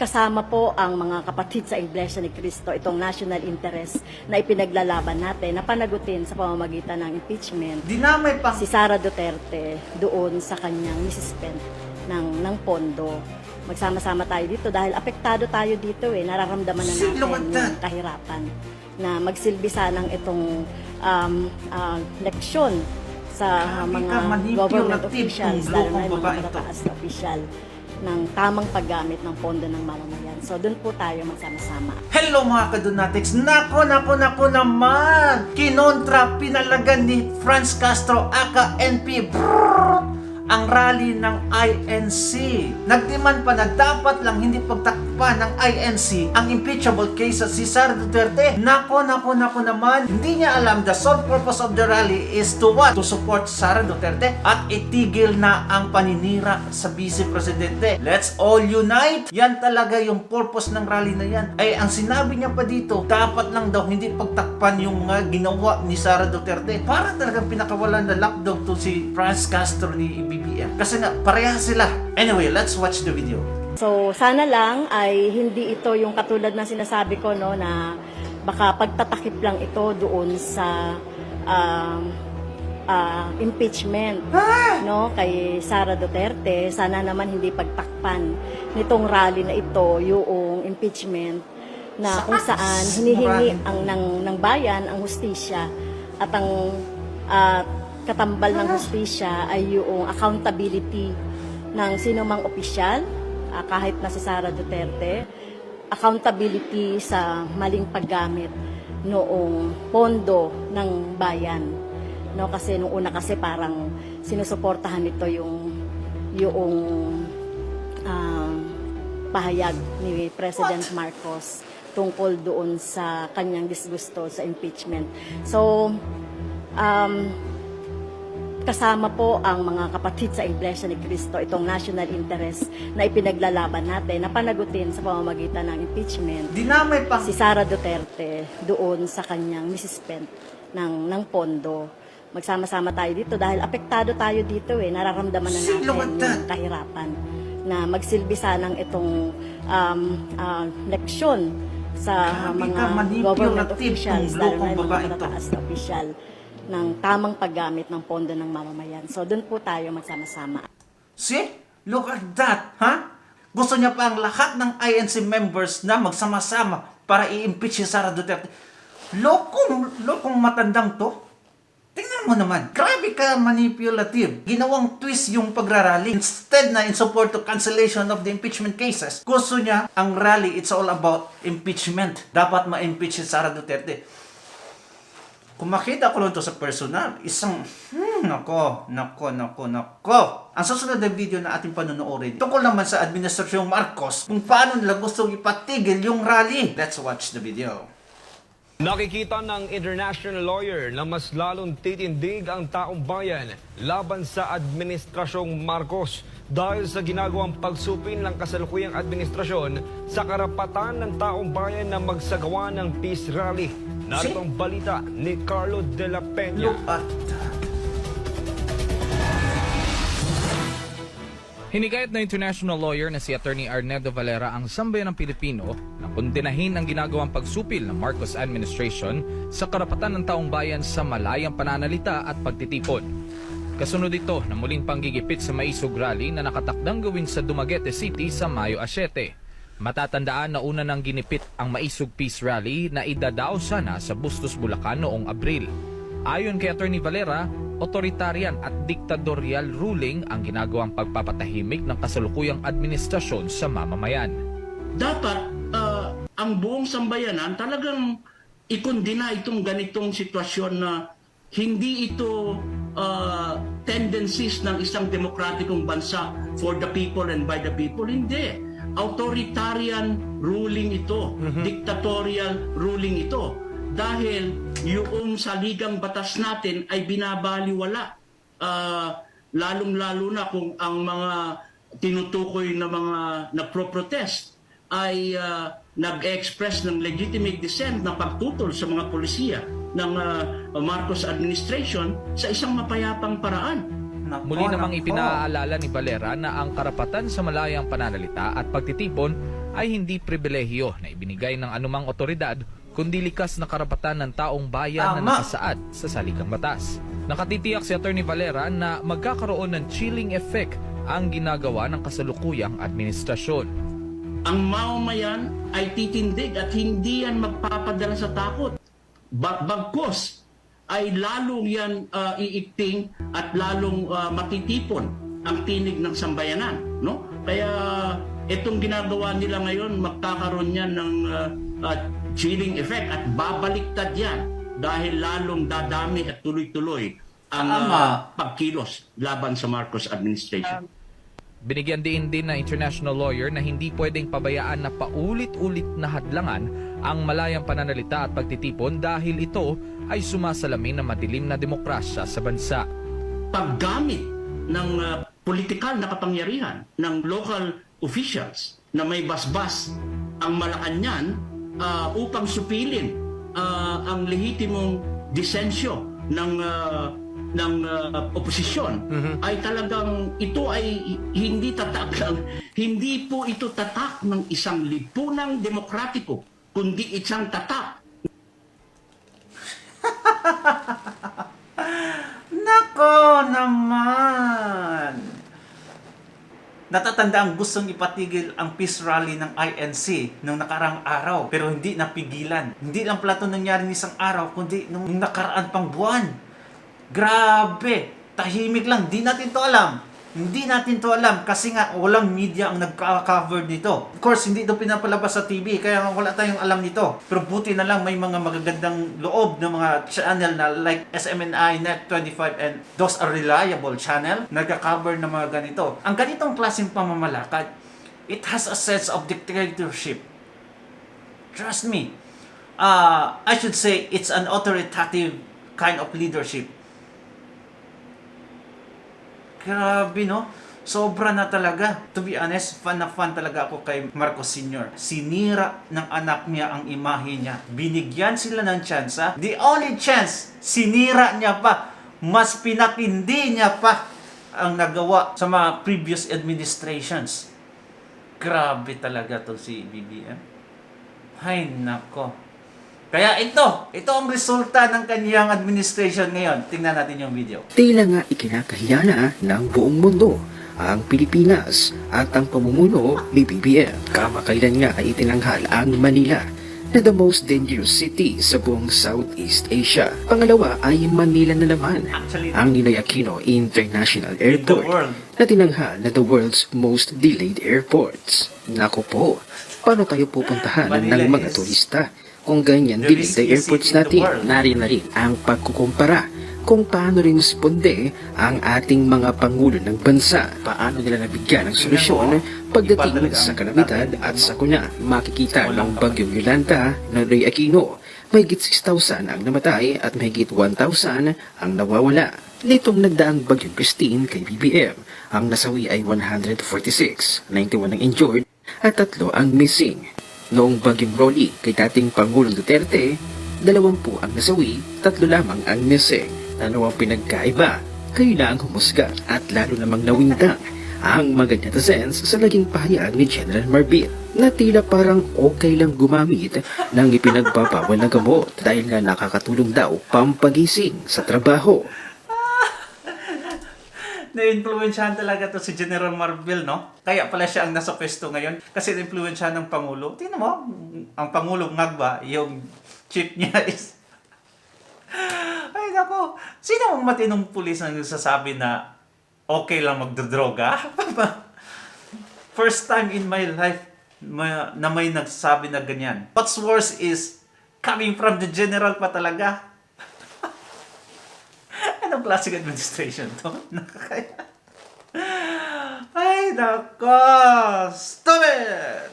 kasama po ang mga kapatid sa Iglesia ni Cristo, itong national interest na ipinaglalaban natin na panagutin sa pamamagitan ng impeachment Dinamay pa. si Sara Duterte doon sa kanyang nisispend ng pondo. Magsama-sama tayo dito dahil apektado tayo dito nararamdaman na natin yung kahirapan na magsilbi sanang itong leksyon sa mga government officials, lalo na yung mga matataas na official, ng tamang paggamit ng pondo ng mamamayan. So, doon po tayo magsama-sama. Hello mga kadunatics! Nako naman! Kinontra, pinalagan ni Franz Castro aka NP ang rally ng INC. Nagdemand pa na dapat lang hindi pagtakpan ng INC ang impeachable case sa si Sara Duterte. Nako naman! Hindi niya alam the sole purpose of the rally is to what? To support Sara Duterte at itigil na ang paninira sa Vice Presidente. Let's all unite! Yan talaga yung purpose ng rally na yan. Ay ang sinabi niya pa dito, dapat lang daw hindi pagtakpan yung ginawa ni Sara Duterte. Para talagang pinakawalan na lockdown to si Franz Castro ni BBM. Kasi nga, parehas sila. Anyway, let's watch the video. So, sana lang ay hindi ito yung katulad na sinasabi ko, no, na baka pagtatakip lang ito doon sa impeachment, no, kay Sara Duterte. Sana naman hindi pagtakpan nitong rally na ito yung impeachment na kung saan hinihingi ng bayan ang hustisya at ang katambal ng hustisya ay yung accountability ng sino mang opisyal, kahit na si Sara Duterte, accountability sa maling paggamit noong pondo ng bayan. No, kasi nung una kasi parang sinusuportahan nito yung pahayag ni President Marcos tungkol doon sa kanyang disgusto sa impeachment. So, kasama po ang mga kapatid sa Iglesia ni Cristo, itong national interest na ipinaglalaban natin na panagutin sa pamamagitan ng impeachment Dinamay pa. si Sara Duterte doon sa kanyang nisispend ng pondo. Magsama-sama tayo dito dahil apektado tayo dito nararamdaman na natin yung kahirapan na magsilbi sanang itong leksyon sa mga government officials, lalo na yung mga matataas na official, ng tamang paggamit ng pondo ng mamamayan. So, doon po tayo magsama-sama. See? Look at that, ha? Gusto niya pa ang lahat ng INC members na magsama-sama para i-impeach si Sara Duterte. Lokong matandang to. Tingnan mo naman, grabe ka manipulative. Ginawang twist yung pagrarally. Instead na in support to cancellation of the impeachment cases, gusto niya ang rally, it's all about impeachment. Dapat ma-impeach si Sara Duterte. Kung makita ko lang ito sa personal, isang, nako. Ang susunod na video na ating panonoodin, tungkol naman sa Administrasyong Marcos, kung paano nila gustong ipatigil yung rally. Let's watch the video. Nakikita ng international lawyer na mas lalong titindig ang taong bayan laban sa Administrasyong Marcos dahil sa ginagawang pagsupin ng kasalukuyang administrasyon sa karapatan ng taong bayan na magsagawa ng peace rally. Narito ang balita ni Carlo de la Peña. Look at that. Hinikayat na international lawyer na si Attorney Arnedo Valera ang sambayanang Pilipino na kondinahin ang ginagawang pagsupil ng Marcos administration sa karapatan ng taong bayan sa malayang pananalita at pagtitipon. Kasunod ito na muling panggigipit sa Maisog Rally na nakatakdang gawin sa Dumaguete City sa Mayo 7. Matatandaan na una nang ginipit ang Maisog Peace Rally na idadao sana sa Bustos, Bulacan noong Abril. Ayon kay Attorney Valera, authoritarian at diktadoryal ruling ang ginagawang pagpapatahimik ng kasalukuyang administrasyon sa mamamayan. Dapat ang buong sambayanan talagang ikondina itong ganitong sitwasyon na hindi ito tendencies ng isang demokratikong bansa for the people and by the people. Hindi. Authoritarian ruling ito, dictatorial ruling ito. Dahil yung saligang batas natin ay binabaliwala, lalong-lalo na kung ang mga tinutukoy na mga nagpro-protest ay nag-express ng legitimate dissent na pagtutol sa mga polisiya ng Marcos administration sa isang mapayapang paraan. Muli namang ipinaalala ni Valera na ang karapatan sa malayang pananalita at pagtitipon ay hindi pribilehiyo na ibinigay ng anumang otoridad kundi likas na karapatan ng taong bayan na Tama. nakasaad sa saligang batas. Nakatitiyak si Atty. Valera na magkakaroon ng chilling effect ang ginagawa ng kasalukuyang administrasyon. Ang mamamayan ay titindig at hindi yan magpapadala sa takot. Bagkus ay lalong yan iikting at lalong matitipon ang tinig ng sambayanan. No? Kaya itong ginagawa nila ngayon, magkakaroon yan ng chilling effect at babaliktad yan dahil lalong dadami at tuloy-tuloy ang pagkilos laban sa Marcos administration. Binigyan din ng international lawyer na hindi pwedeng pabayaan na paulit-ulit na hadlangan ang malayang pananalita at pagtitipon dahil ito ay sumasalamin ng madilim na demokrasya sa bansa. Paggamit ng politikal na kapangyarihan ng local officials na may basbas ang Malacanang upang supilin ang lehitimong disensyo ng oposisyon ay talagang ito ay hindi tatak lang, hindi po ito tatak ng isang lipunang demokratiko, kundi isang tatak. Nako naman! Natatanda ang gustong ipatigil ang peace rally ng INC nung nakarang araw pero hindi napigilan. Hindi lang pala ito nangyari ng isang araw kundi nung nakaraan pang buwan. Grabe! Tahimik lang. Di natin to alam. Hindi natin to alam kasi nga walang media ang nagka-cover nito. Of course, hindi ito pinapalabas sa TV kaya nga wala tayong alam nito. Pero buti na lang may mga magagandang loob ng mga channel na like SMNI, Net25 and those are reliable channel nagka-cover ng mga ganito. Ang ganitong klaseng pamamalakad, it has a sense of dictatorship. Trust me. I should say it's an authoritative kind of leadership. Grabe, no? Sobra na talaga. To be honest, fan na fan talaga ako kay Marcos Sr. Sinira ng anak niya ang imahe niya. Binigyan sila ng tsansa. The only chance, sinira niya pa. Mas pinatindi niya pa ang nagawa sa mga previous administrations. Grabe talaga to si BBM. Ay, nako. Kaya ito ang resulta ng kanyang administration ngayon. Tingnan natin yung video. Tila nga ikinakahiya na ng buong mundo ang Pilipinas at ang pamumuno ni BBM. Kamakailan nga ay itinanghal ang Manila na the most dangerous city sa buong Southeast Asia. Pangalawa ay Manila na naman, Actually, ang Ninoy Aquino International in the Airport world. na tinanghal na the world's most delayed airports. Naku po, paano tayo pupuntahan Manila ng mga is turista? Kung ganyan the delayed riskiest airports city in the natin, world. narin na rin ang pagkukumpara kung paano rin responde ang ating mga pangulo ng bansa. Paano nila nabigyan ng solusyon pagdating sa kalamidad at sakuna. Makikita ng bagyong Yolanda na Ninoy Aquino, mahigit 6,000 ang namatay at mahigit 1,000 ang nawawala. Nitong nagdaang bagyong Christine kay BBM, ang nasawi ay 146, 91 ang injured at 3 ang missing. Noong bagyong Rolly kay dating Pangulong Duterte, 20 ang nasawi, 3 lamang ang missing. Ano ang pinagkaiba? Kayo na ang humusga at lalo namang nawindang ang mga netizens sa naging pahayag ni General Marbil na tila parang okay lang gumamit ng ipinagbabawal na gamot dahil nga nakakatulong daw pampagising sa trabaho. Na-influensyahan talaga to si General Marbil, no? Kaya pala siya ang nasa pwesto ngayon. Kasi na-influensyahan ng Pangulo. Tingnan mo, ang Pangulo ngagba, yung chief niya is... Ay, nako. Sino ang matinong pulis na nagsasabi na okay lang magdodroga? First time in my life na may nagsasabi na ganyan. What's worse is coming from the general pa talaga. Anong klaseng administration to? Nakakaya. Ay, nako! Stop it!